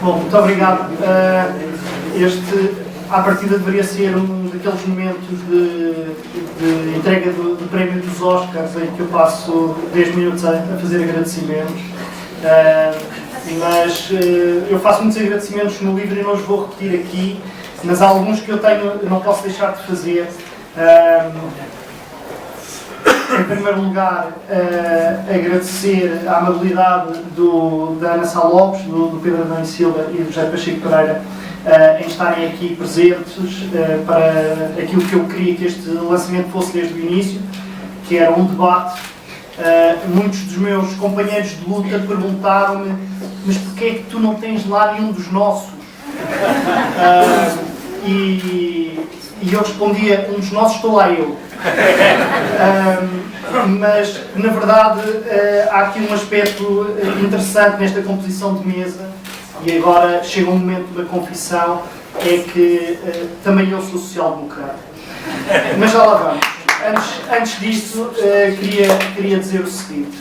Bom, muito obrigado. Este, à partida, deveria ser um daqueles momentos de entrega do prémio dos Oscars, em que eu passo 10 minutos a fazer agradecimentos. Mas eu faço muitos agradecimentos no livro e não os vou repetir aqui, mas há alguns que eu não posso deixar de fazer. Em primeiro lugar, agradecer a amabilidade da Ana Sá Lopes, do Pedro Adão e Silva e do José Pacheco Pereira em estarem aqui presentes para aquilo que eu queria que este lançamento fosse desde o início, que era um debate. Muitos dos meus companheiros de luta perguntaram-me: mas porquê é que tu não tens lá nenhum dos nossos? E eu respondia: um dos nossos estou lá eu. Mas, na verdade, há aqui um aspecto interessante nesta composição de mesa, e agora chega um momento da confissão, é que também eu sou social-democrata. Mas já lá vamos. Antes disso, queria dizer o seguinte.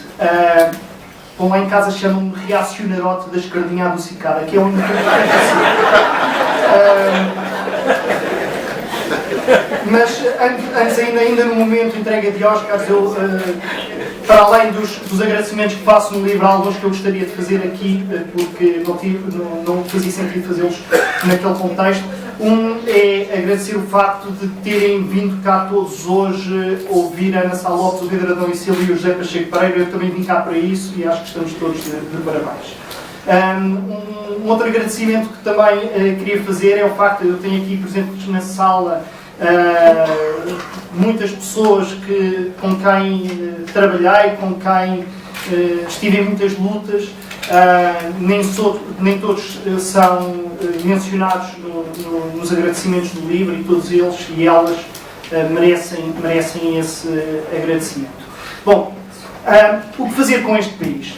Bom, lá em casa chamam-me reacionarote da escardinha adocicada, que é um mas antes ainda no momento de entrega de Oscars, eu, para além dos agradecimentos que faço no livro, há alguns que eu gostaria de fazer aqui, porque não fazia sentido fazê-los naquele contexto. Um é agradecer o facto de terem vindo cá todos hoje ouvir a Ana Sá Lopes, o Pedro Adão e Silva e o José Pacheco Pereira. Eu também vim cá para isso e acho que estamos todos de parabéns. Um outro agradecimento que também queria fazer é o facto de eu tenho aqui presentes na sala muitas pessoas com quem trabalhei, com quem estive em muitas lutas. Nem todos são mencionados nos agradecimentos do livro, e todos eles e elas merecem esse agradecimento. Bom, o que fazer com este país?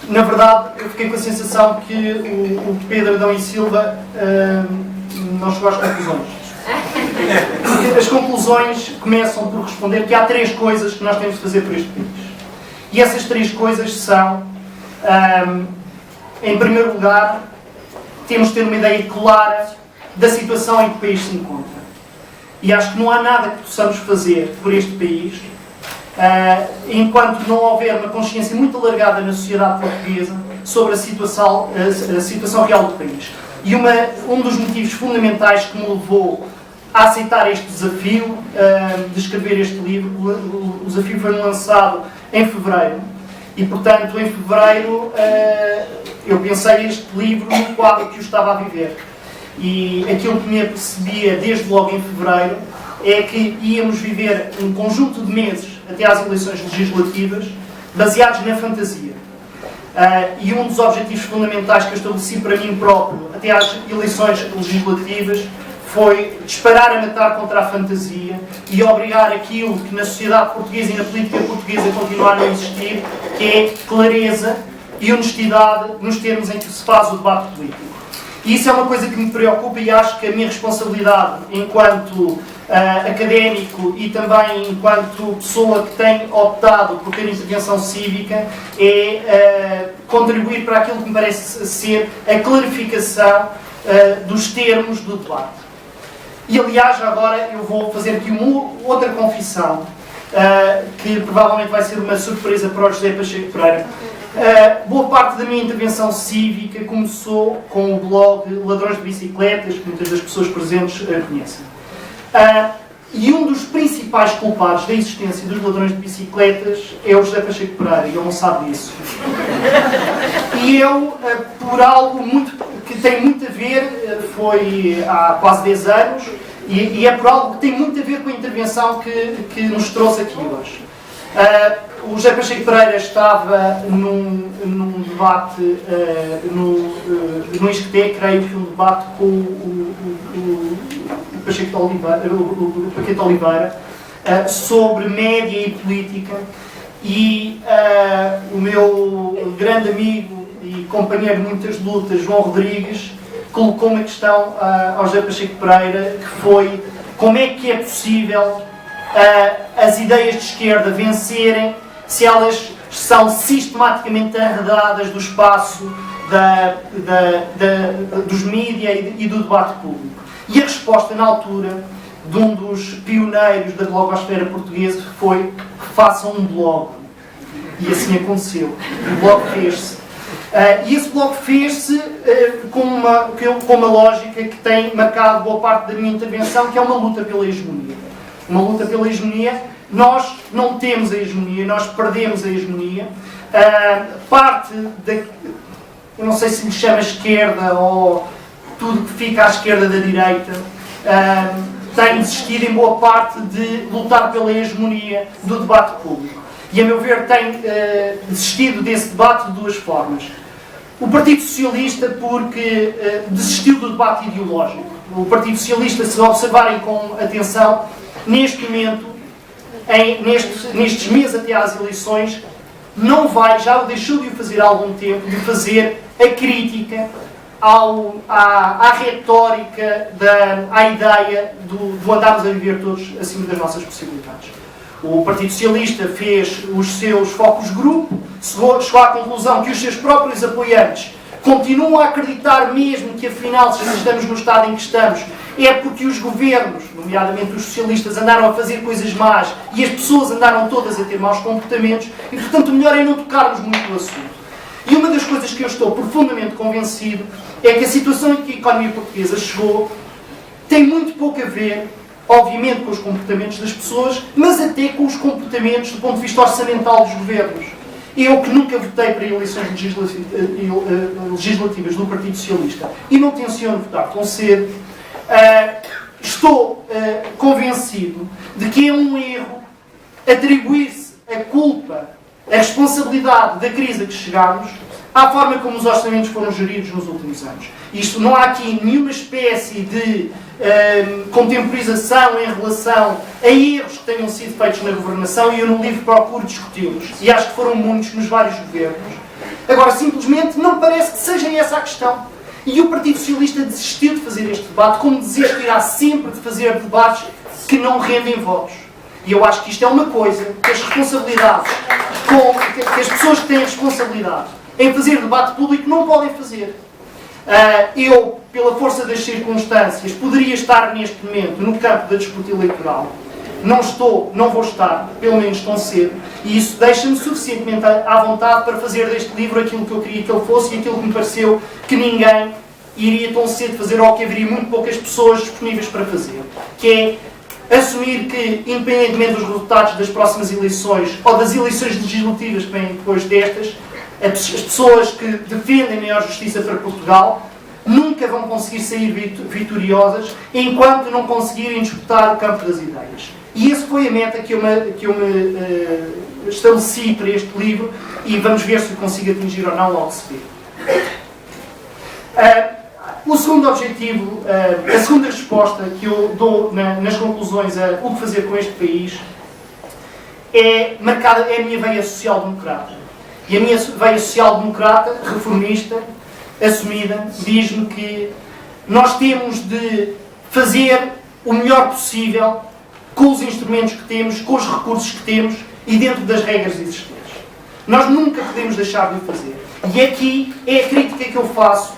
Na verdade, eu fiquei com a sensação que o Pedro Adão e Silva não chegou às conclusões. As conclusões começam por responder que há 3 coisas que nós temos de fazer por este país. E essas 3 coisas são, em primeiro lugar, temos de ter uma ideia clara da situação em que o país se encontra. E acho que não há nada que possamos fazer por este país enquanto não houver uma consciência muito alargada na sociedade portuguesa sobre a situação real do país. E um dos motivos fundamentais que me levou a aceitar este desafio de escrever este livro, o desafio foi lançado em fevereiro, e portanto em fevereiro eu pensei este livro no quadro que eu estava a viver. E aquilo que me apercebia desde logo em fevereiro é que íamos viver um conjunto de meses até às eleições legislativas baseados na fantasia. E um dos objetivos fundamentais que eu estabeleci para mim próprio até às eleições legislativas foi disparar a matar contra a fantasia e obrigar aquilo que na sociedade portuguesa e na política portuguesa continua a não existir, que é clareza e honestidade nos termos em que se faz o debate político. E isso é uma coisa que me preocupa, e acho que a minha responsabilidade enquanto académico e também enquanto pessoa que tem optado por ter intervenção cívica é contribuir para aquilo que me parece ser a clarificação dos termos do debate. E aliás, agora eu vou fazer aqui uma outra confissão, que provavelmente vai ser uma surpresa para o José Pacheco Pereira. Boa parte da minha intervenção cívica começou com o blog Ladrões de Bicicletas, que muitas das pessoas presentes conhecem. E um dos principais culpados da existência dos ladrões de bicicletas é o José Pacheco Pereira, e ele não sabe disso. E eu, por algo que tem muito a ver, foi há quase 10 anos, e é por algo que tem muito a ver com a intervenção que nos trouxe aqui hoje. O José Pacheco Pereira estava num debate no ISCTE, creio que um debate com o Paquete Oliveira sobre média e política, e o meu grande amigo e companheiro de muitas lutas, João Rodrigues, colocou uma questão ao José Pacheco Pereira, que foi: como é que é possível as ideias de esquerda vencerem se são sistematicamente arredadas do espaço dos mídias e do debate público. E a resposta, na altura, de um dos pioneiros da blogosfera portuguesa foi: façam um blog. E assim aconteceu. O blog fez-se. E esse blog fez-se com uma lógica que tem marcado boa parte da minha intervenção, que é uma luta pela hegemonia. Uma luta pela hegemonia. Nós não temos a hegemonia, nós perdemos a hegemonia. Parte da... Eu não sei se lhe chama esquerda ou tudo que fica à esquerda da direita, tem desistido em boa parte de lutar pela hegemonia do debate público. E, a meu ver, tem desistido desse debate de duas formas. O Partido Socialista, porque desistiu do debate ideológico. O Partido Socialista, se observarem com atenção, neste momento, nestes meses até às eleições, não vai, já o deixou de o fazer há algum tempo, de fazer a crítica à retórica, à ideia do andarmos a viver todos acima das nossas possibilidades. O Partido Socialista fez os seus focus group, chegou à conclusão que os seus próprios apoiantes continuam a acreditar mesmo que, afinal, se estamos no estado em que estamos, é porque os governos, nomeadamente os socialistas, andaram a fazer coisas más e as pessoas andaram todas a ter maus comportamentos e, portanto, o melhor é não tocarmos muito no assunto. E uma das coisas que eu estou profundamente convencido é que a situação em que a economia portuguesa chegou tem muito pouco a ver, obviamente, com os comportamentos das pessoas, mas até com os comportamentos do ponto de vista orçamental dos governos. Eu, que nunca votei para eleições legislativas do Partido Socialista e não tenciono votar tão cedo, estou convencido de que é um erro atribuir-se a culpa, a responsabilidade da crise a que chegámos à forma como os orçamentos foram geridos nos últimos anos. Isto, não há aqui nenhuma espécie de contemporização em relação a erros que tenham sido feitos na governação, e eu no livro procuro discuti-los. E acho que foram muitos nos vários governos. Agora, simplesmente, não parece que seja essa a questão. E o Partido Socialista desistiu de fazer este debate, como desistirá sempre de fazer debates que não rendem votos. E eu acho que isto é uma coisa que as responsabilidades, que as pessoas que têm responsabilidade em fazer debate público não podem fazer. Eu, pela força das circunstâncias, poderia estar neste momento no campo da disputa eleitoral. Não vou estar, pelo menos tão cedo, e isso deixa-me suficientemente à vontade para fazer deste livro aquilo que eu queria que ele fosse e aquilo que me pareceu que ninguém iria tão cedo fazer, ou que haveria muito poucas pessoas disponíveis para fazer, que é assumir que, independentemente dos resultados das próximas eleições ou das eleições legislativas que vêm depois destas, as pessoas que defendem a maior justiça para Portugal nunca vão conseguir sair vitoriosas enquanto não conseguirem disputar o campo das ideias. E essa foi a meta que eu me estabeleci para este livro, e vamos ver se o consigo atingir ou não logo se vê. O segundo objetivo, a segunda resposta que eu dou nas conclusões a o que fazer com este país é a minha veia social-democrata. E a minha veia social-democrata, reformista, assumida, diz-me que nós temos de fazer o melhor possível com os instrumentos que temos, com os recursos que temos e dentro das regras existentes. Nós nunca podemos deixar de o fazer. E aqui é a crítica que eu faço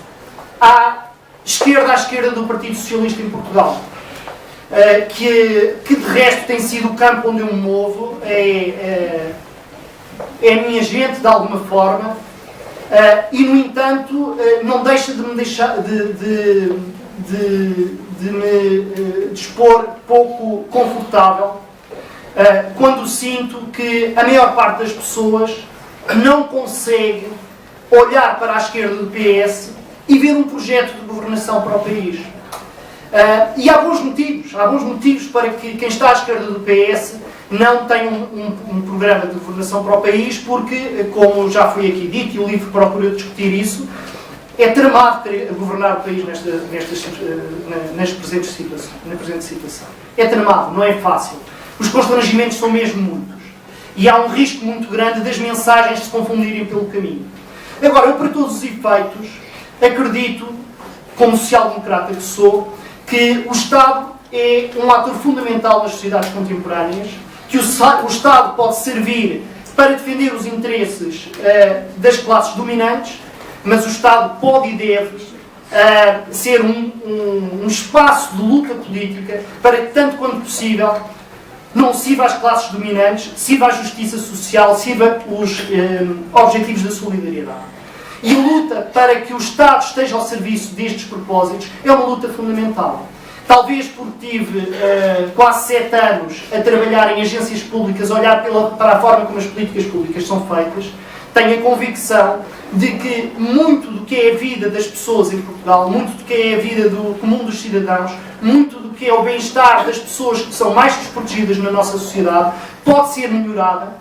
à esquerda do Partido Socialista em Portugal, que de resto tem sido o campo onde eu me movo, é a minha gente de alguma forma, e no entanto não deixa de me dispor pouco confortável quando sinto que a maior parte das pessoas não consegue olhar para a esquerda do PS e ver um projeto de governação para o país. E há bons motivos para que quem está à esquerda do PS não tenha um programa de governação para o país, porque, como já foi aqui dito, e o livro procura discutir isso, é tramado governar o país na presente situação. É tramado, não é fácil. Os constrangimentos são mesmo muitos. E há um risco muito grande das mensagens se confundirem pelo caminho. Agora, eu, para todos os efeitos, acredito, como social-democrata que sou, que o Estado é um ator fundamental nas sociedades contemporâneas, que o Estado pode servir para defender os interesses das classes dominantes, mas o Estado pode e deve ser um espaço de luta política para que, tanto quanto possível, não sirva às classes dominantes, sirva à justiça social, sirva os objetivos da solidariedade. E a luta para que o Estado esteja ao serviço destes propósitos é uma luta fundamental. Talvez porque tive quase 7 anos a trabalhar em agências públicas, a olhar para a forma como as políticas públicas são feitas, tenho a convicção de que muito do que é a vida das pessoas em Portugal, muito do que é a vida do comum dos cidadãos, muito do que é o bem-estar das pessoas que são mais desprotegidas na nossa sociedade, pode ser melhorada,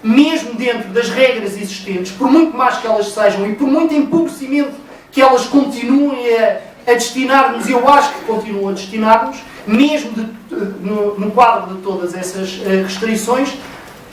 mesmo dentro das regras existentes, por muito mais que elas sejam e por muito empobrecimento que elas continuem a destinar-nos, eu acho que continuam a destinar-nos, mesmo no quadro de todas essas restrições,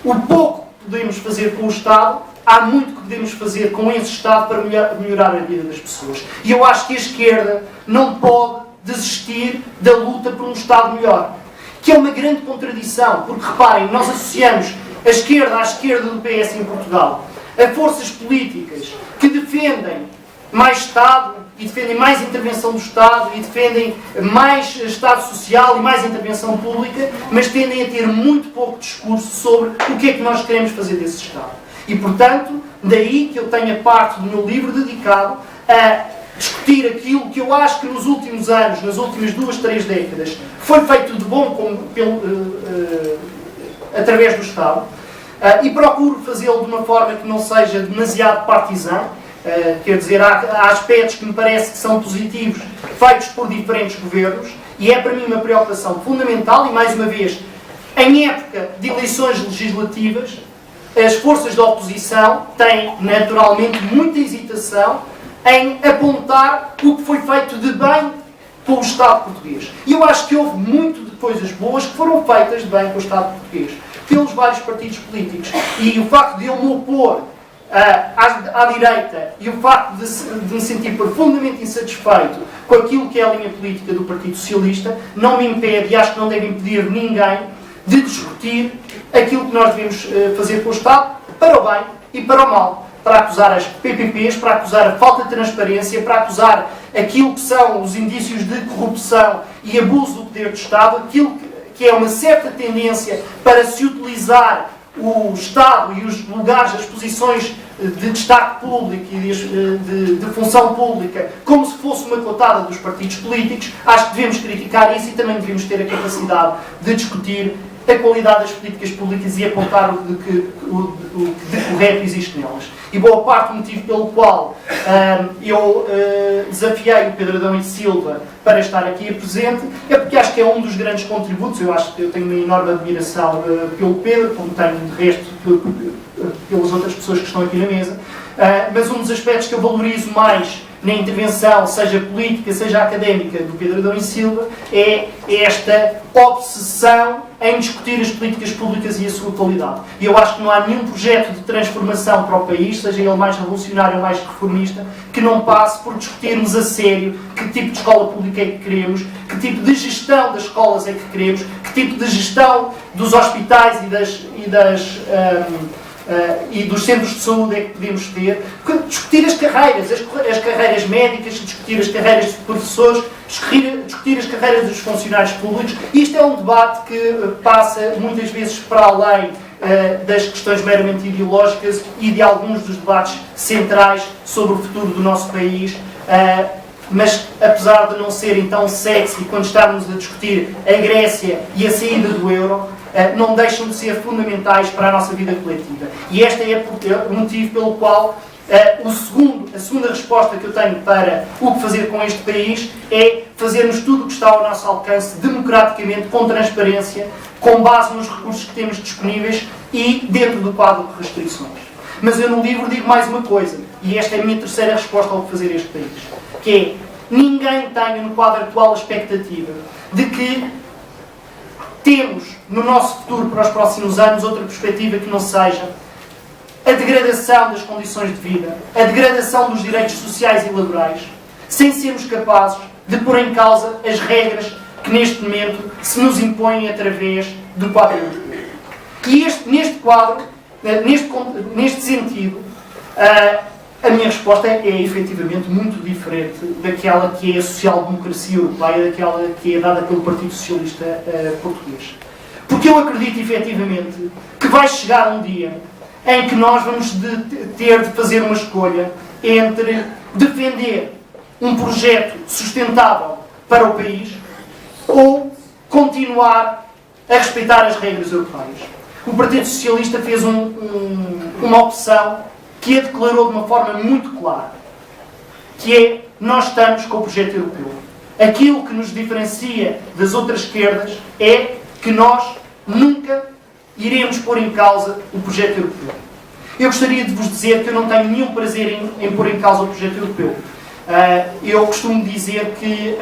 o pouco que podemos fazer com o Estado, há muito que podemos fazer com esse Estado para melhorar a vida das pessoas. E eu acho que a esquerda não pode desistir da luta por um Estado melhor. Que é uma grande contradição, porque reparem, nós associamos a esquerda à esquerda do PS em Portugal, a forças políticas que defendem mais Estado e defendem mais intervenção do Estado e defendem mais Estado social e mais intervenção pública, mas tendem a ter muito pouco discurso sobre o que é que nós queremos fazer desse Estado. E, portanto, daí que eu tenho a parte do meu livro dedicado a discutir aquilo que eu acho que nos últimos anos, nas últimas 2, 3 décadas, foi feito de bom através do Estado, e procuro fazê-lo de uma forma que não seja demasiado partizã. Quer dizer, há aspectos que me parece que são positivos, feitos por diferentes governos, e é para mim uma preocupação fundamental, e mais uma vez, em época de eleições legislativas, as forças da oposição têm, naturalmente, muita hesitação em apontar o que foi feito de bem com o Estado português. E eu acho que houve muito de coisas boas que foram feitas de bem com o Estado português, pelos vários partidos políticos. E o facto de eu me opor à direita e o facto de me sentir profundamente insatisfeito com aquilo que é a linha política do Partido Socialista não me impede, e acho que não deve impedir ninguém, de discutir aquilo que nós devemos fazer com o Estado, para o bem e para o mal. Para acusar as PPPs, para acusar a falta de transparência, para acusar aquilo que são os indícios de corrupção e abuso do poder do Estado, aquilo que é uma certa tendência para se utilizar o Estado e os lugares, as posições de destaque público e de função pública como se fosse uma cotada dos partidos políticos. Acho que devemos criticar isso e também devemos ter a capacidade de discutir a qualidade das políticas públicas e apontar o que de correto existe nelas. E boa parte do motivo pelo qual eu desafiei o Pedro Adão e Silva para estar aqui presente é porque acho que é um dos grandes contributos. Eu acho que eu tenho uma enorme admiração pelo Pedro, como tenho de resto pelas outras pessoas que estão aqui na mesa, mas um dos aspectos que eu valorizo mais na intervenção, seja política, seja académica, do Pedro Adão e Silva, é esta obsessão em discutir as políticas públicas e a sua qualidade. E eu acho que não há nenhum projeto de transformação para o país, seja ele mais revolucionário ou mais reformista, que não passe por discutirmos a sério que tipo de escola pública é que queremos, que tipo de gestão das escolas é que queremos, que tipo de gestão dos hospitais e dos centros de saúde é que podemos ter, discutir as carreiras médicas, discutir as carreiras de professores, discutir as carreiras dos funcionários públicos. Isto é um debate que passa muitas vezes para além das questões meramente ideológicas e de alguns dos debates centrais sobre o futuro do nosso país, mas apesar de não serem tão sexy quando estamos a discutir a Grécia e a saída do euro, não deixam de ser fundamentais para a nossa vida coletiva. E este é o motivo pelo qual a segunda resposta que eu tenho para o que fazer com este país é fazermos tudo o que está ao nosso alcance, democraticamente, com transparência, com base nos recursos que temos disponíveis e dentro do quadro de restrições. Mas eu no livro digo mais uma coisa, e esta é a minha terceira resposta ao que fazer este país, que é: ninguém tenha no quadro atual a expectativa de que temos no nosso futuro para os próximos anos outra perspectiva que não seja a degradação das condições de vida, a degradação dos direitos sociais e laborais, sem sermos capazes de pôr em causa as regras que neste momento se nos impõem através do quadro europeu. E neste quadro Neste sentido, a minha resposta é efetivamente muito diferente daquela que é a social-democracia europeia, daquela que é dada pelo Partido Socialista Português. Porque eu acredito efetivamente que vai chegar um dia em que nós vamos ter de fazer uma escolha entre defender um projeto sustentável para o país ou continuar a respeitar as regras europeias. O Partido Socialista fez uma opção que a declarou de uma forma muito clara, que é: nós estamos com o projeto europeu. Aquilo que nos diferencia das outras esquerdas é que nós nunca iremos pôr em causa o projeto europeu. Eu gostaria de vos dizer que eu não tenho nenhum prazer em pôr em causa o projeto europeu. Eu costumo dizer que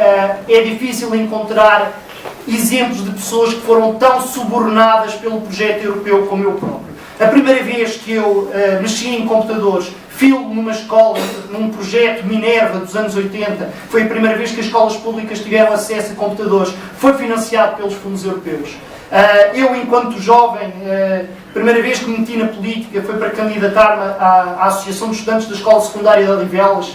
é difícil encontrar exemplos de pessoas que foram tão subornadas pelo projeto europeu como eu próprio. A primeira vez que eu mexi em computadores, filo numa escola, num projeto Minerva dos anos 80, foi a primeira vez que as escolas públicas tiveram acesso a computadores, foi financiado pelos fundos europeus. Eu, enquanto jovem, a primeira vez que me meti na política foi para candidatar-me à Associação de Estudantes da Escola Secundária de Odivelas,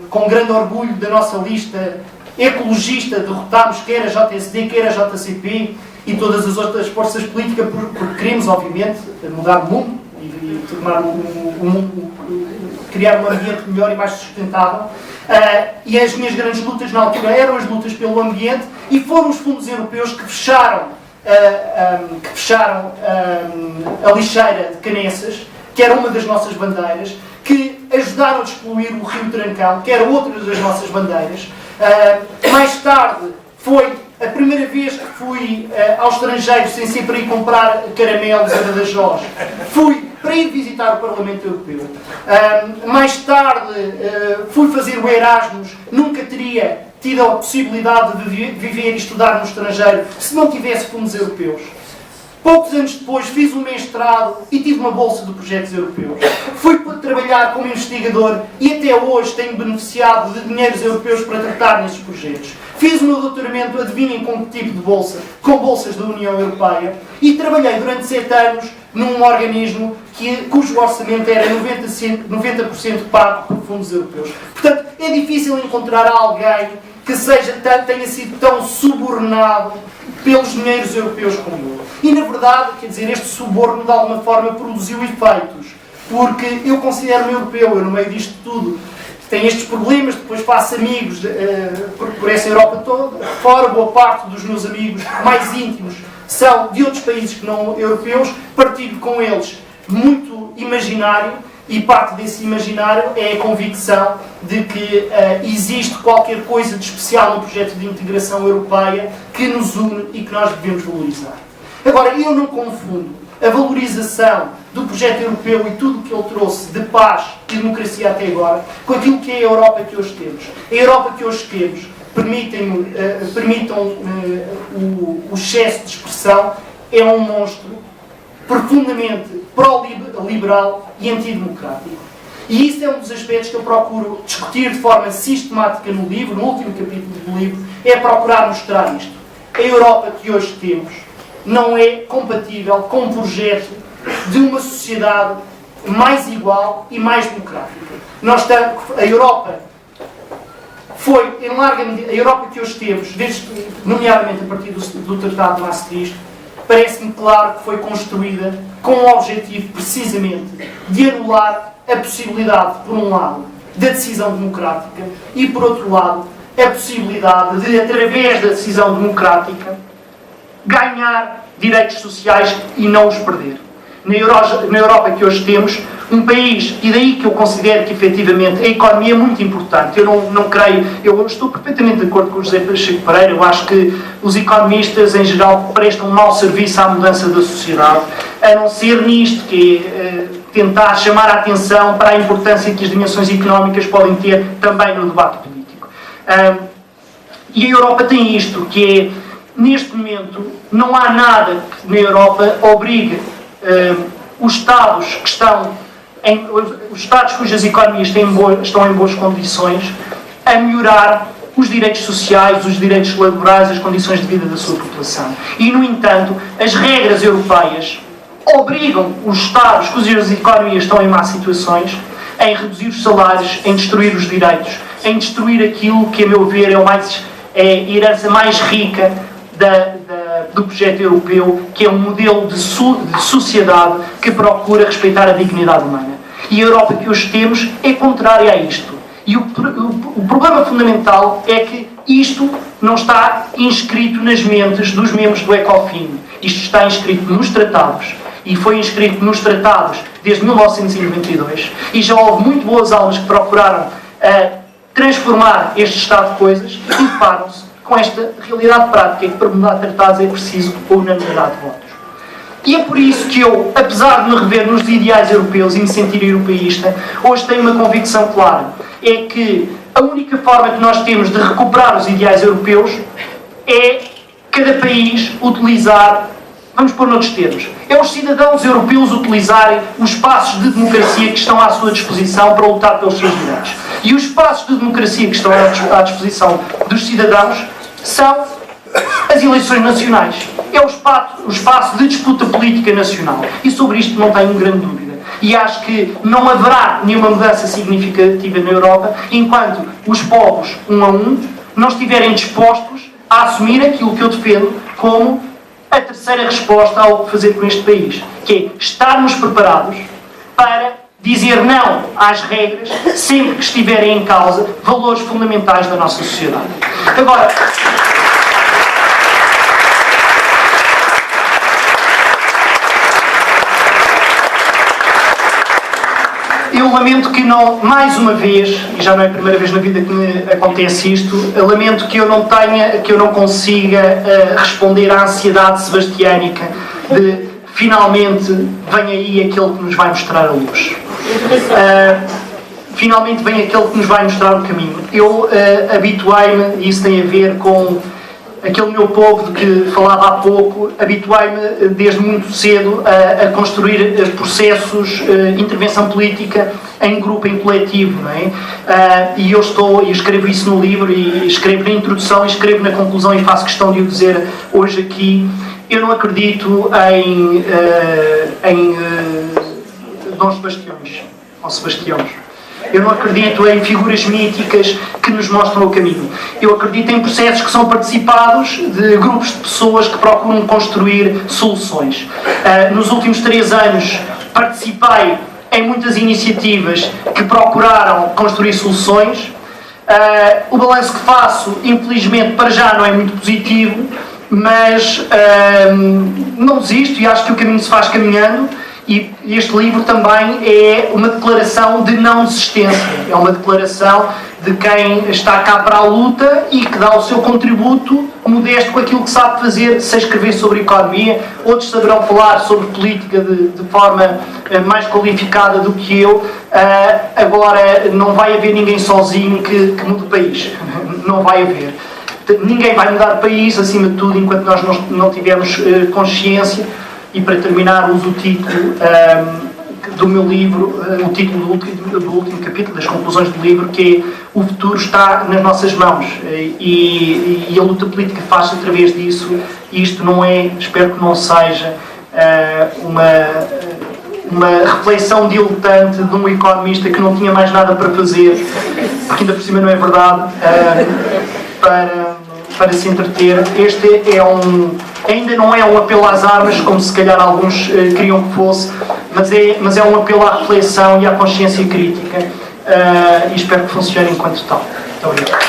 com grande orgulho da nossa lista ecologista, derrotámos quer a JSD, quer a JCP e todas as outras forças políticas, porque queremos, obviamente, mudar o mundo e tornar o mundo, criar um ambiente melhor e mais sustentável. E as minhas grandes lutas na altura eram as lutas pelo ambiente, e foram os fundos europeus que fecharam a lixeira de Canessas, que era uma das nossas bandeiras, que ajudaram a despoluir o Rio Trancão, que era outra das nossas bandeiras. Mais tarde, foi a primeira vez que fui ao estrangeiro, sem ser para ir comprar caramelos a Badajoz. Fui para ir visitar o Parlamento Europeu. Mais tarde, fui fazer o Erasmus. Nunca teria tido a possibilidade de viver e estudar no estrangeiro se não tivesse fundos europeus. Poucos anos depois fiz um mestrado e tive uma bolsa de projetos europeus. Fui trabalhar como investigador e até hoje tenho beneficiado de dinheiros europeus para tratar nesses projetos. Fiz o meu doutoramento, adivinhem com que tipo de bolsa? Com bolsas da União Europeia, e trabalhei durante 7 anos num organismo cujo orçamento era 90% pago por fundos europeus. Portanto, é difícil encontrar alguém que tenha sido tão subornado pelos dinheiros europeus como eu. E, na verdade, quer dizer, este suborno, de alguma forma, produziu efeitos. Porque eu considero-me europeu, eu, no meio disto tudo, tenho estes problemas, depois faço amigos por essa Europa toda. Fora, boa parte dos meus amigos mais íntimos são de outros países que não europeus. Partilho com eles muito imaginário, e parte desse imaginário é a convicção de que existe qualquer coisa de especial no projeto de integração europeia que nos une e que nós devemos valorizar. Agora, eu não confundo a valorização do projeto europeu e tudo o que ele trouxe de paz e democracia até agora com aquilo que é a Europa que hoje temos. A Europa que hoje temos, permitam o excesso de expressão, é um monstro profundamente pró-liberal e antidemocrático. E isso é um dos aspectos que eu procuro discutir de forma sistemática no livro, no último capítulo do livro, é procurar mostrar isto. A Europa que hoje temos não é compatível com um projeto de uma sociedade mais igual e mais democrática. A Europa foi, em larga medida, a Europa que hoje temos, nomeadamente a partir do Tratado de Maastricht, parece-me claro que foi construída com o objetivo, precisamente, de anular a possibilidade, por um lado, da decisão democrática e, por outro lado, a possibilidade de, através da decisão democrática, ganhar direitos sociais e não os perder. Na Europa que hoje temos, um país, e daí que eu considero que, efetivamente, a economia é muito importante. Eu não creio, eu estou perfeitamente de acordo com o José Pacheco Pereira, eu acho que os economistas, em geral, prestam um mau serviço à mudança da sociedade, a não ser nisto, que é tentar chamar a atenção para a importância que as dimensões económicas podem ter também no debate político. E a Europa tem isto, que é, neste momento, não há nada que na Europa obrigue os Estados que os Estados cujas economias estão em boas condições a melhorar os direitos sociais, os direitos laborais, as condições de vida da sua população. E, no entanto, as regras europeias obrigam os Estados, cujas economias estão em más situações, em reduzir os salários, em destruir os direitos, em destruir aquilo que, a meu ver, é a herança mais rica do projeto europeu, que é um modelo de sociedade que procura respeitar a dignidade humana. E a Europa que hoje temos é contrária a isto. E o problema fundamental é que isto não está inscrito nas mentes dos membros do ECOFIN. Isto está inscrito nos tratados. E foi inscrito nos tratados desde 1992. E já houve muito boas almas que procuraram transformar este estado de coisas e deparam-se com esta realidade prática, que para mudar tratados é preciso a unanimidade de votos. E é por isso que eu, apesar de me rever nos ideais europeus e me sentir europeísta, hoje tenho uma convicção clara. É que a única forma que nós temos de recuperar os ideais europeus é cada país utilizar, vamos pôr noutros termos, é os cidadãos europeus utilizarem os espaços de democracia que estão à sua disposição para lutar pelos seus direitos. E os espaços de democracia que estão à disposição dos cidadãos são as eleições nacionais. É o espaço de disputa política nacional. E sobre isto não tenho grande dúvida. E acho que não haverá nenhuma mudança significativa na Europa enquanto os povos, um a um, não estiverem dispostos a assumir aquilo que eu defendo como a terceira resposta ao que fazer com este país, que é estarmos preparados para dizer não às regras sempre que estiverem em causa valores fundamentais da nossa sociedade. Agora, eu lamento que não, mais uma vez, e já não é a primeira vez na vida que me acontece isto, eu lamento que eu não consiga responder à ansiedade sebastiânica de finalmente vem aí aquele que nos vai mostrar a luz. Finalmente vem aquele que nos vai mostrar o caminho. Eu habituei-me, e isso tem a ver com aquele meu povo de que falava há pouco, habituei-me desde muito cedo a construir processos de intervenção política em grupo, em coletivo, não é? E eu escrevo isso no livro, e escrevo na introdução, e escrevo na conclusão, e faço questão de o dizer hoje aqui. Eu não acredito em Dom Sebastiões, ou Sebastiões. Eu não acredito em figuras míticas que nos mostram o caminho. Eu acredito em processos que são participados de grupos de pessoas que procuram construir soluções. Nos últimos 3 anos participei em muitas iniciativas que procuraram construir soluções. O balanço que faço, infelizmente, para já não é muito positivo, mas não desisto e acho que o caminho se faz caminhando. E este livro também é uma declaração de não desistência. É uma declaração de quem está cá para a luta e que dá o seu contributo modesto com aquilo que sabe fazer, sei escrever sobre economia, outros saberão falar sobre política de forma mais qualificada do que eu. Agora, não vai haver ninguém sozinho que mude o país. Não vai haver. Ninguém vai mudar o país, acima de tudo, enquanto nós não tivermos consciência. E para terminar, uso o título do meu livro, o título do último capítulo, das conclusões do livro, que é "O futuro está nas nossas mãos", e a luta política faz-se através disso. E isto não é, espero que não seja, uma reflexão dilutante de um economista que não tinha mais nada para fazer, porque ainda por cima não é verdade, para se entreter. Este ainda não é um apelo às armas, como se calhar alguns queriam que fosse, mas é um apelo à reflexão e à consciência crítica, e espero que funcione enquanto tal. Muito obrigado.